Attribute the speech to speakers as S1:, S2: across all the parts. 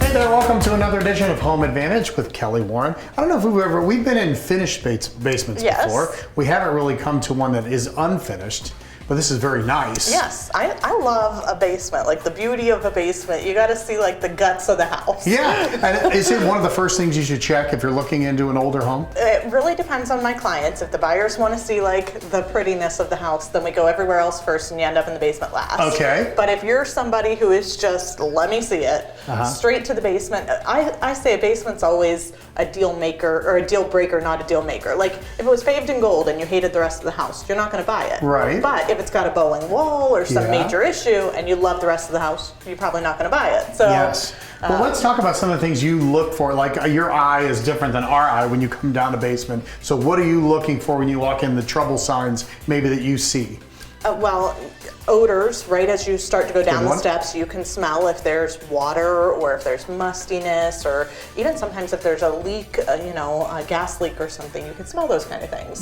S1: Hey there, welcome to another edition of Home Advantage with Kelly Warren. I don't know if we've been in finished basements before. We haven't really come to one that is unfinished, but this is very nice.
S2: Yes, I love a basement. Like the beauty of a basement, you got to see like the guts of the house.
S1: Yeah, and is it one of the first things you should check if you're looking into an older home?
S2: It really depends on my clients. If the buyers want to see like the prettiness of the house, then we go everywhere else first and you end up in the basement last.
S1: Okay.
S2: But if you're somebody who is just, let me see it, straight to the basement, I say a basement's always a deal maker or a deal breaker, not a deal maker. Like if it was paved in gold and you hated the rest of the house, you're not going to buy it.
S1: Right.
S2: But if it's got a bowling wall or some major issue and you love the rest of the house, you're probably not going to buy it. So
S1: yes. Well, let's talk about some of the things you look for. Like your eye is different than our eye when you come down a basement. So what are you looking for when you walk in, the trouble signs maybe that you see?
S2: Well, odors, right as you start to go down the steps, you can smell if there's water or if there's mustiness, or even sometimes if there's a leak, a gas leak or something, you can smell those kind of things.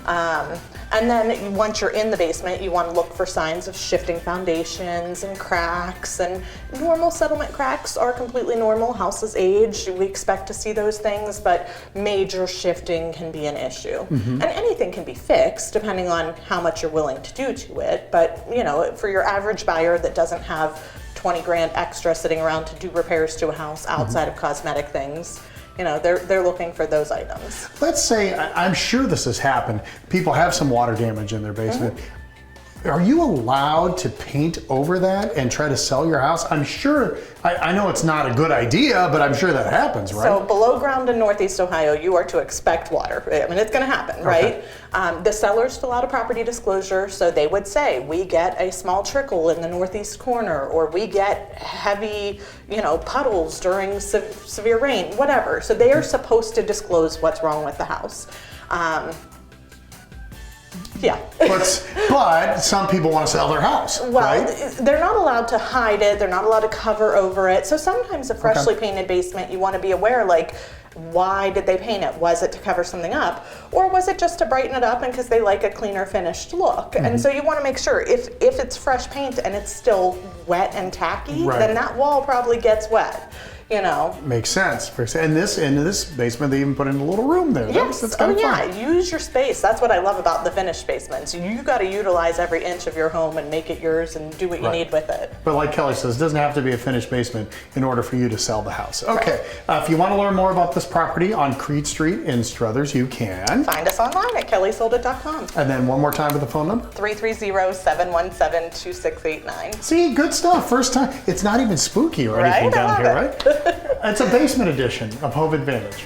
S2: And then once you're in the basement, you want to look for signs of shifting foundations and cracks, and normal settlement cracks are completely normal. Houses age, we expect to see those things, but major shifting can be an issue. And anything can be fixed depending on how much you're willing to do to it, but for your average buyer that doesn't have 20 grand extra sitting around to do repairs to a house outside of cosmetic things, they're looking for those items.
S1: Let's say, I'm sure this has happened, people have some water damage in their basement. Are you allowed to paint over that and try to sell your house? I'm sure, I know it's not a good idea, but I'm sure that happens, right?
S2: So below ground in Northeast Ohio, you are to expect water. I mean, it's gonna happen, right? The sellers fill out a property disclosure, so they would say, we get a small trickle in the northeast corner, or we get heavy, puddles during severe rain, whatever. So they are supposed to disclose what's wrong with the house. Yeah.
S1: but some people want to sell their house,
S2: well,
S1: right?
S2: They're not allowed to hide it. They're not allowed to cover over it. So sometimes a freshly painted basement, you want to be aware, like, why did they paint it? Was it to cover something up? Or was it just to brighten it up and because they like a cleaner finished look? And so you want to make sure if it's fresh paint and it's still wet and tacky, then that wall probably gets wet.
S1: Makes sense. And in this basement, they even put in a little room there.
S2: Yes.
S1: That's kind of fun.
S2: Use your space. That's what I love about the finished basements. You got to utilize every inch of your home and make it yours and do what you need with it.
S1: But like Kelly says, it doesn't have to be a finished basement in order for you to sell the house. Okay. If you want to learn more about this property on Creed Street in Struthers, you can
S2: find us online at kellysoldit.com.
S1: And then one more time with the phone number:
S2: 330-717-2689.
S1: See, good stuff. First time. It's not even spooky or anything down here, right? It's a basement edition of Home Advantage.